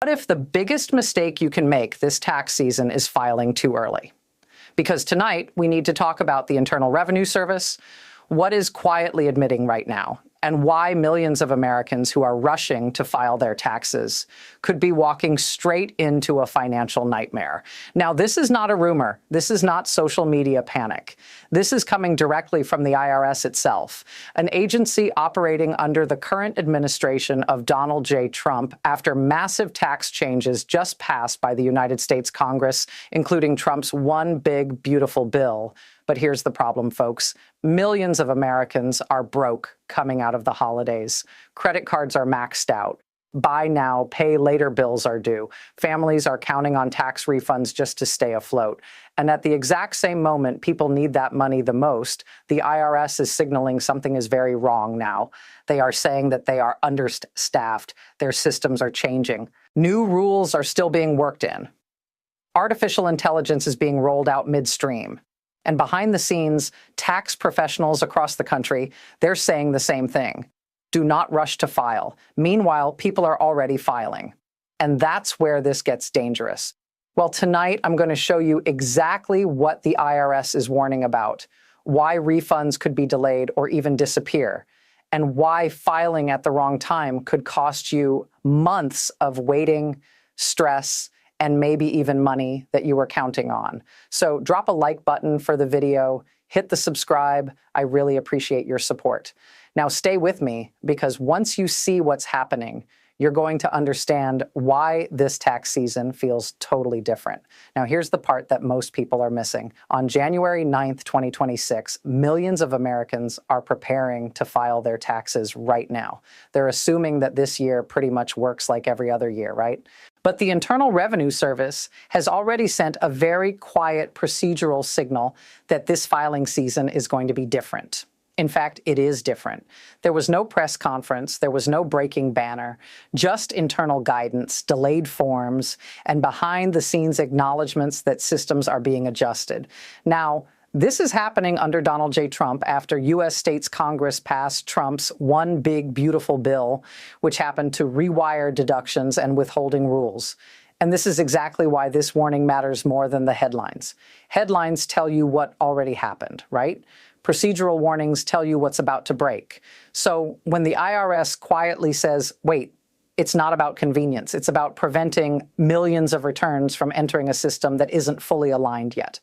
What if the biggest mistake you can make this tax season is filing too early? Because tonight we need to talk about the Internal Revenue Service, what is quietly admitting right now, and why millions of Americans who are rushing to file their taxes could be walking straight into a financial nightmare. Now, this is not a rumor. This is not social media panic. This is coming directly from the IRS itself, an agency operating under the current administration of Donald J. Trump after massive tax changes just passed by the United States Congress, including Trump's One Big Beautiful Bill. But here's the problem, folks. Millions of Americans are broke coming out of the holidays. Credit cards are maxed out. Buy now, pay later bills are due. Families are counting on tax refunds just to stay afloat. And at the exact same moment people need that money the most, the IRS is signaling something is very wrong now. They are saying that they are understaffed. Their systems are changing. New rules are still being worked in. Artificial intelligence is being rolled out midstream. And behind the scenes, tax professionals across the country, they're saying the same thing. Do not rush to file. Meanwhile, people are already filing. And that's where this gets dangerous. Well, tonight I'm going to show you exactly what the IRS is warning about, why refunds could be delayed or even disappear, and why filing at the wrong time could cost you months of waiting, stress, and maybe even money that you were counting on. So drop a like button for the video, hit the subscribe. I really appreciate your support. Now stay with me, because once you see what's happening, you're going to understand why this tax season feels totally different. Now here's the part that most people are missing. On January 9th, 2026, millions of Americans are preparing to file their taxes right now. They're assuming that this year pretty much works like every other year, right? But the Internal Revenue Service has already sent a very quiet procedural signal that this filing season is going to be different. In fact, it is different. There was no press conference, there was no breaking banner, just internal guidance, delayed forms, and behind-the-scenes acknowledgments that systems are being adjusted. Now, this is happening under Donald J. Trump after U.S. States Congress passed Trump's One Big Beautiful Bill, which happened to rewire deductions and withholding rules. And this is exactly why this warning matters more than the headlines. Headlines tell you what already happened, right? Procedural warnings tell you what's about to break. So when the IRS quietly says, wait, it's not about convenience, it's about preventing millions of returns from entering a system that isn't fully aligned yet.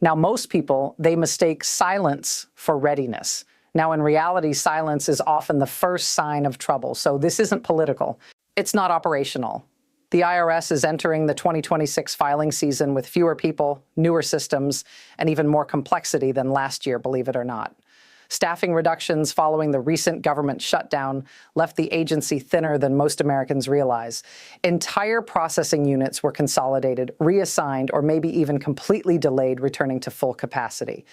Now, most people, they mistake silence for readiness. Now, in reality, silence is often the first sign of trouble. So this isn't political. It's not operational. The IRS is entering the 2026 filing season with fewer people, newer systems, and even more complexity than last year, believe it or not. Staffing reductions following the recent government shutdown left the agency thinner than most Americans realize. Entire processing units were consolidated, reassigned, or maybe even completely delayed returning to full capacity.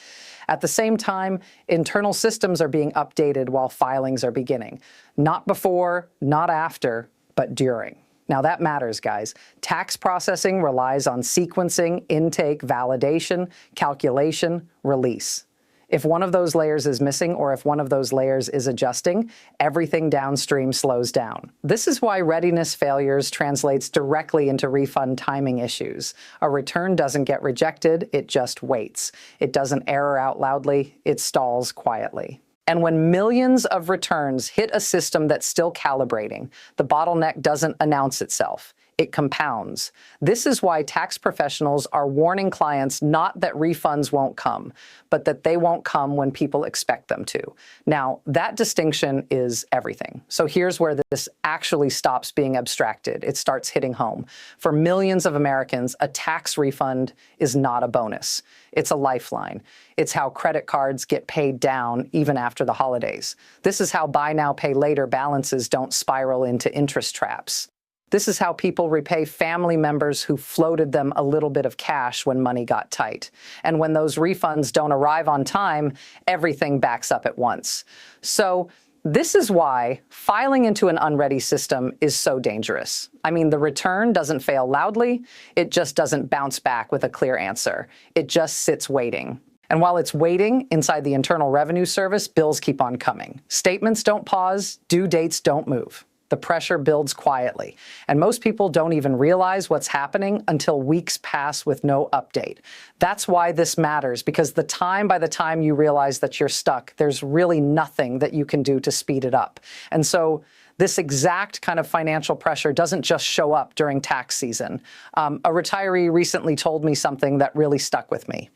At the same time, internal systems are being updated while filings are beginning. Not before, not after, but during. Now that matters, guys. Tax processing relies on sequencing, intake, validation, calculation, release. If one of those layers is missing, or if one of those layers is adjusting, everything downstream slows down. This is why readiness failures translates directly into refund timing issues. A return doesn't get rejected, it just waits. It doesn't error out loudly, it stalls quietly. And when millions of returns hit a system that's still calibrating, the bottleneck doesn't announce itself. It compounds. This is why tax professionals are warning clients not that refunds won't come, but that they won't come when people expect them to. Now, that distinction is everything. So here's where this actually stops being abstracted. It starts hitting home. For millions of Americans, a tax refund is not a bonus. It's a lifeline. It's how credit cards get paid down even after the holidays. This is how buy now, pay later balances don't spiral into interest traps. This is how people repay family members who floated them a little bit of cash when money got tight. And when those refunds don't arrive on time, everything backs up at once. So this is why filing into an unready system is so dangerous. I mean, the return doesn't fail loudly. It just doesn't bounce back with a clear answer. It just sits waiting. And while it's waiting inside the Internal Revenue Service, bills keep on coming. Statements don't pause, due dates don't move. The pressure builds quietly, and most people don't even realize what's happening until weeks pass with no update. That's why this matters, because by the time you realize that you're stuck, there's really nothing that you can do to speed it up. And so this exact kind of financial pressure doesn't just show up during tax season. A retiree recently told me something that really stuck with me.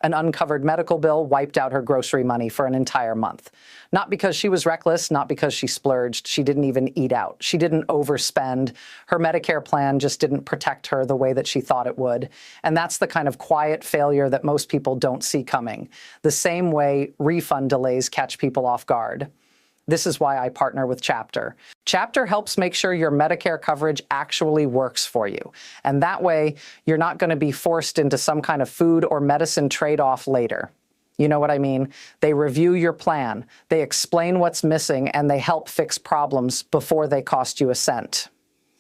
An uncovered medical bill wiped out her grocery money for an entire month. Not because she was reckless, not because she splurged. She didn't even eat out. She didn't overspend. Her Medicare plan just didn't protect her the way that she thought it would. And that's the kind of quiet failure that most people don't see coming. The same way refund delays catch people off guard. This is why I partner with Chapter. Chapter helps make sure your Medicare coverage actually works for you. And that way, you're not going to be forced into some kind of food or medicine trade-off later. You know what I mean? They review your plan, they explain what's missing, and they help fix problems before they cost you a cent.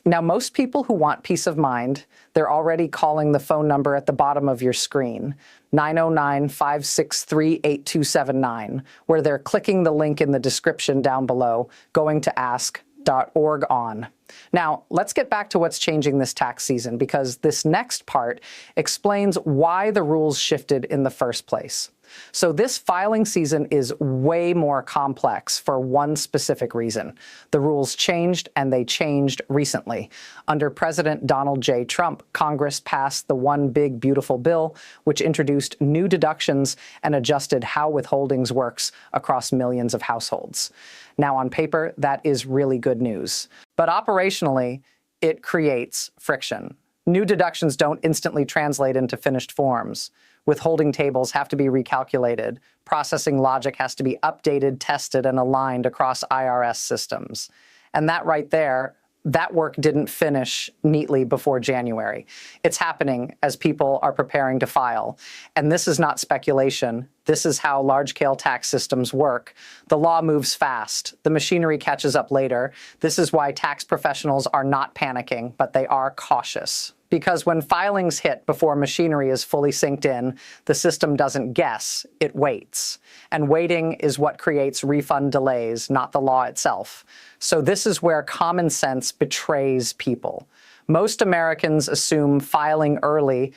Now, most people who want peace of mind, they're already calling the phone number at the bottom of your screen, 909-563-8279, where they're clicking the link in the description down below, going to ask.org on. Now, let's get back to what's changing this tax season, because this next part explains why the rules shifted in the first place. So this filing season is way more complex for one specific reason. The rules changed, and they changed recently. Under President Donald J. Trump, Congress passed the One Big Beautiful Bill, which introduced new deductions and adjusted how withholdings works across millions of households. Now, on paper, that is really good news. But operationally, it creates friction. New deductions don't instantly translate into finished forms. Withholding tables have to be recalculated. Processing logic has to be updated, tested, and aligned across IRS systems. And that right there, that work didn't finish neatly before January. It's happening as people are preparing to file. And this is not speculation. This is how large-scale tax systems work. The law moves fast. The machinery catches up later. This is why tax professionals are not panicking, but they are cautious. Because when filings hit before machinery is fully synced in, the system doesn't guess, it waits. And waiting is what creates refund delays, not the law itself. So this is where common sense betrays people. Most Americans assume filing early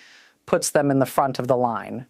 puts them in the front of the line.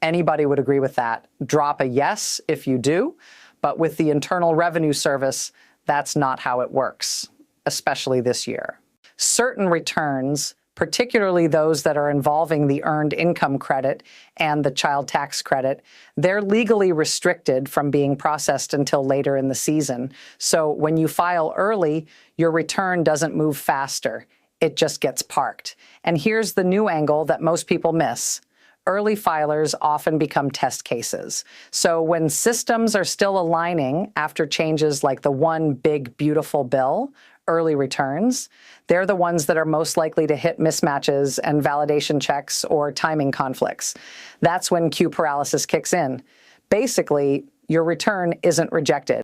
Anybody would agree with that. Drop a yes if you do, but with the Internal Revenue Service, that's not how it works, especially this year. Certain returns, particularly those that are involving the Earned Income Credit and the Child Tax Credit, they're legally restricted from being processed until later in the season. So when you file early, your return doesn't move faster. It just gets parked. And here's the new angle that most people miss. Early filers often become test cases. So when systems are still aligning after changes like the One Big Beautiful Bill, early returns, they're the ones that are most likely to hit mismatches and validation checks or timing conflicts. That's when queue paralysis kicks in. Basically, your return isn't rejected.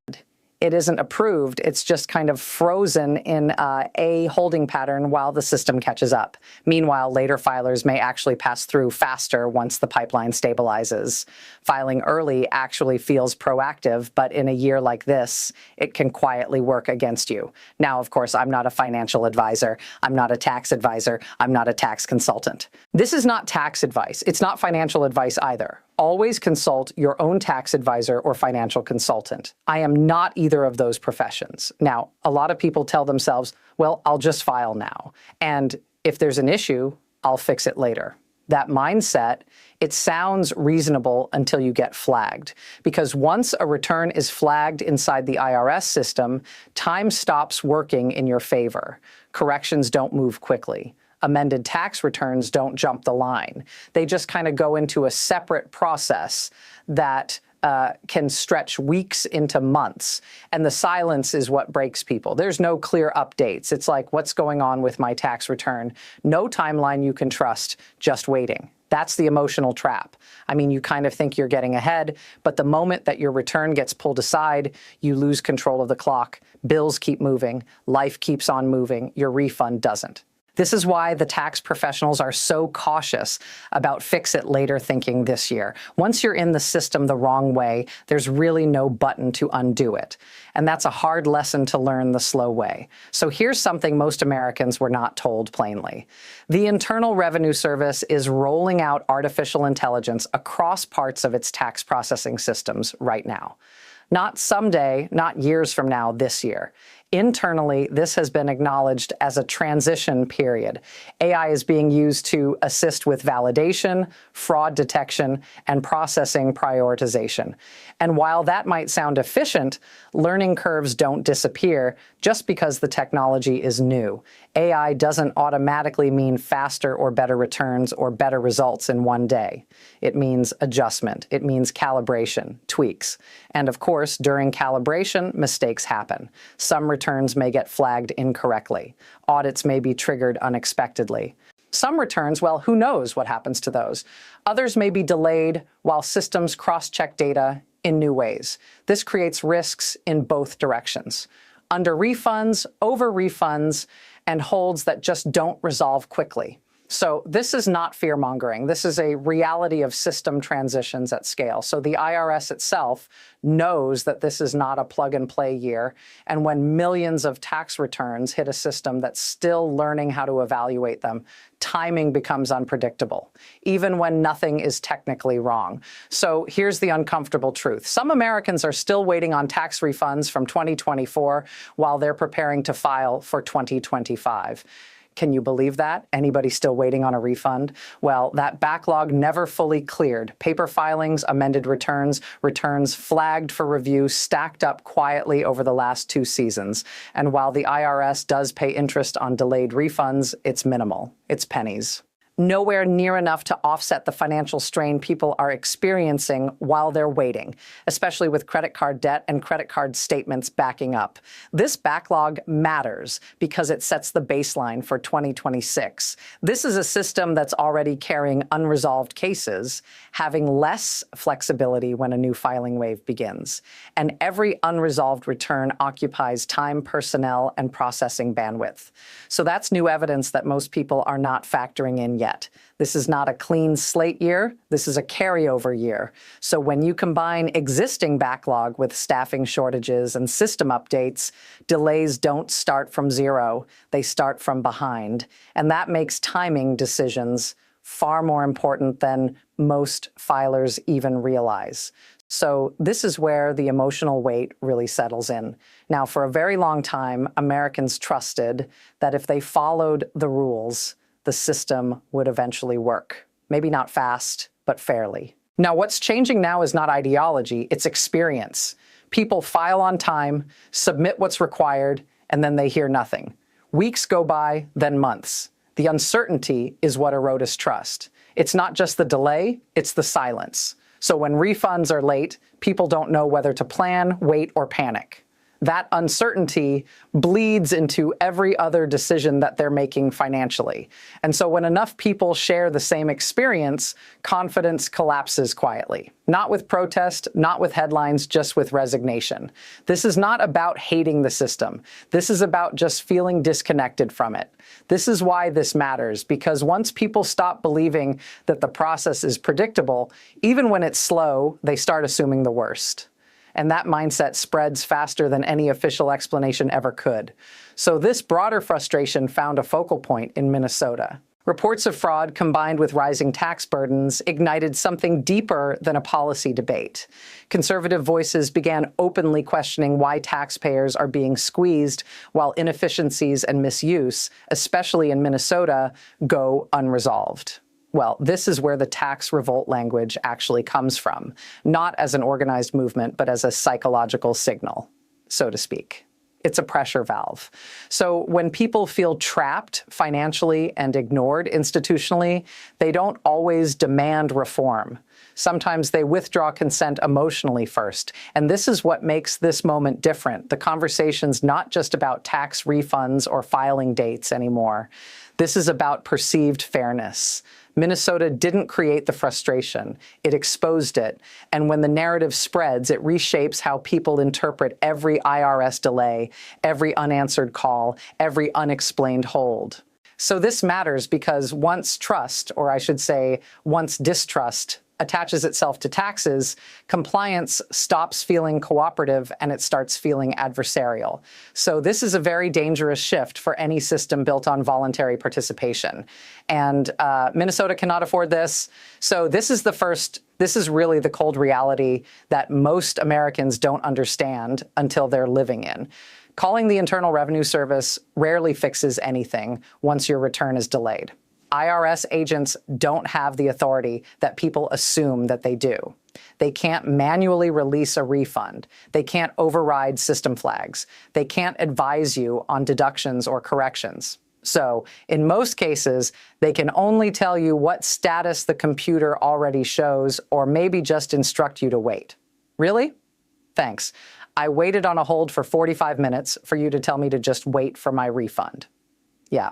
It isn't approved. It's just kind of frozen in a holding pattern while the system catches up. Meanwhile, later filers may actually pass through faster once the pipeline stabilizes. Filing early actually feels proactive, but in a year like this, it can quietly work against you. Now, of course, I'm not a financial advisor. I'm not a tax advisor. I'm not a tax consultant. This is not tax advice. It's not financial advice either. Always consult your own tax advisor or financial consultant. I am not either of those professions. Now, a lot of people tell themselves, well, I'll just file now. And if there's an issue, I'll fix it later. That mindset, it sounds reasonable until you get flagged. Because once a return is flagged inside the IRS system, time stops working in your favor. Corrections don't move quickly. Amended tax returns don't jump the line. They just kind of go into a separate process that can stretch weeks into months. And the silence is what breaks people. There's no clear updates. It's like, what's going on with my tax return? No timeline you can trust, just waiting. That's the emotional trap. I mean, you kind of think you're getting ahead, but the moment that your return gets pulled aside, you lose control of the clock. Bills keep moving. Life keeps on moving. Your refund doesn't. This is why the tax professionals are so cautious about fix-it-later thinking this year. Once you're in the system the wrong way, there's really no button to undo it. And that's a hard lesson to learn the slow way. So here's something most Americans were not told plainly. The Internal Revenue Service is rolling out artificial intelligence across parts of its tax processing systems right now. Not someday, not years from now, this year. Internally, this has been acknowledged as a transition period. AI is being used to assist with validation, fraud detection, and processing prioritization. And while that might sound efficient, learning curves don't disappear just because the technology is new. AI doesn't automatically mean faster or better returns or better results in one day. It means adjustment. It means calibration, tweaks. And of course, during calibration, mistakes happen. Some returns may get flagged incorrectly. Audits may be triggered unexpectedly. Some returns, well, who knows what happens to those? Others may be delayed while systems cross-check data in new ways. This creates risks in both directions. Under refunds, over refunds, and holds that just don't resolve quickly. So this is not fear-mongering. This is a reality of system transitions at scale. So the IRS itself knows that this is not a plug-and-play year. And when millions of tax returns hit a system that's still learning how to evaluate them, timing becomes unpredictable, even when nothing is technically wrong. So here's the uncomfortable truth. Some Americans are still waiting on tax refunds from 2024 while they're preparing to file for 2025. Can you believe that? Anybody still waiting on a refund? Well, that backlog never fully cleared. Paper filings, amended returns, returns flagged for review, stacked up quietly over the last 2 seasons. And while the IRS does pay interest on delayed refunds, it's minimal. It's pennies. Nowhere near enough to offset the financial strain people are experiencing while they're waiting, especially with credit card debt and credit card statements backing up. This backlog matters because it sets the baseline for 2026. This is a system that's already carrying unresolved cases, having less flexibility when a new filing wave begins. And every unresolved return occupies time, personnel, and processing bandwidth. So that's new evidence that most people are not factoring in yet. This is not a clean slate year. This is a carryover year. So when you combine existing backlog with staffing shortages and system updates, delays don't start from zero. They start from behind. And that makes timing decisions far more important than most filers even realize. So this is where the emotional weight really settles in. Now, for a very long time, Americans trusted that if they followed the rules, the system would eventually work. Maybe not fast, but fairly. Now, what's changing now is not ideology, it's experience. People file on time, submit what's required, and then they hear nothing. Weeks go by, then months. The uncertainty is what erodes trust. It's not just the delay, it's the silence. So when refunds are late, people don't know whether to plan, wait, or panic. That uncertainty bleeds into every other decision that they're making financially. And so when enough people share the same experience, confidence collapses quietly. Not with protest, not with headlines, just with resignation. This is not about hating the system. This is about just feeling disconnected from it. This is why this matters, because once people stop believing that the process is predictable, even when it's slow, they start assuming the worst. And that mindset spreads faster than any official explanation ever could. So this broader frustration found a focal point in Minnesota. Reports of fraud combined with rising tax burdens ignited something deeper than a policy debate. Conservative voices began openly questioning why taxpayers are being squeezed while inefficiencies and misuse, especially in Minnesota, go unresolved. Well, this is where the tax revolt language actually comes from, not as an organized movement, but as a psychological signal, so to speak. It's a pressure valve. So when people feel trapped financially and ignored institutionally, they don't always demand reform. Sometimes they withdraw consent emotionally first. And this is what makes this moment different. The conversation's not just about tax refunds or filing dates anymore. This is about perceived fairness. Minnesota didn't create the frustration, it exposed it. And when the narrative spreads, it reshapes how people interpret every IRS delay, every unanswered call, every unexplained hold. So this matters because once trust, or I should say once distrust, attaches itself to taxes, compliance stops feeling cooperative and it starts feeling adversarial. So this is a very dangerous shift for any system built on voluntary participation. And Minnesota cannot afford this. So this is really the cold reality that most Americans don't understand until they're living in. Calling the Internal Revenue Service rarely fixes anything once your return is delayed. IRS agents don't have the authority that people assume that they do. They can't manually release a refund. They can't override system flags. They can't advise you on deductions or corrections. So, in most cases, they can only tell you what status the computer already shows or maybe just instruct you to wait. Really? Thanks. I waited on a hold for 45 minutes for you to tell me to just wait for my refund. Yeah.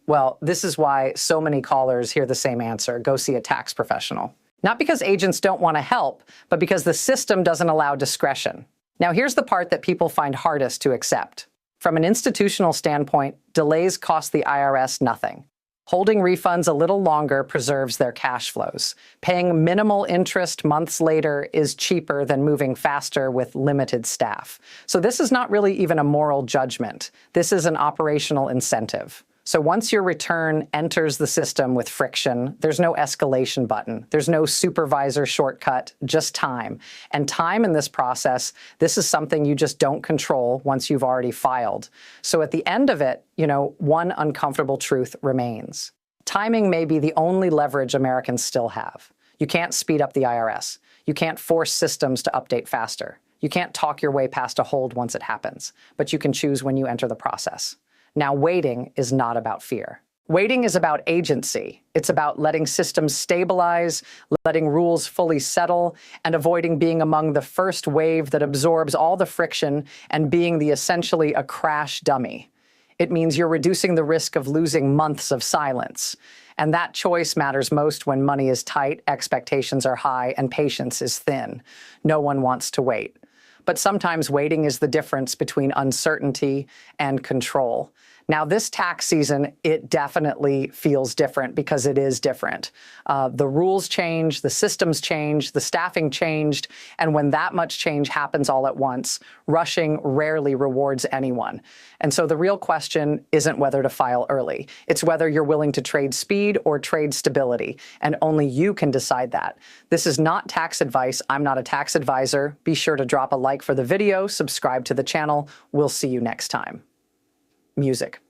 Well, this is why so many callers hear the same answer: go see a tax professional. Not because agents don't want to help, but because the system doesn't allow discretion. Now, here's the part that people find hardest to accept. From an institutional standpoint, delays cost the IRS nothing. Holding refunds a little longer preserves their cash flows. Paying minimal interest months later is cheaper than moving faster with limited staff. So this is not really even a moral judgment. This is an operational incentive. So once your return enters the system with friction, there's no escalation button. There's no supervisor shortcut, just time. And time in this process, this is something you just don't control once you've already filed. So at the end of it, one uncomfortable truth remains. Timing may be the only leverage Americans still have. You can't speed up the IRS. You can't force systems to update faster. You can't talk your way past a hold once it happens, but you can choose when you enter the process. Now, waiting is not about fear. Waiting is about agency. It's about letting systems stabilize, letting rules fully settle, and avoiding being among the first wave that absorbs all the friction and being essentially a crash dummy. It means you're reducing the risk of losing months of silence. And that choice matters most when money is tight, expectations are high, and patience is thin. No one wants to wait. But sometimes waiting is the difference between uncertainty and control. Now, this tax season, it definitely feels different because it is different. The rules change, the systems change, the staffing changed, and when that much change happens all at once, rushing rarely rewards anyone. And so the real question isn't whether to file early. It's whether you're willing to trade speed or trade stability, and only you can decide that. This is not tax advice. I'm not a tax advisor. Be sure to drop a like for the video, subscribe to the channel. We'll see you next time. Music.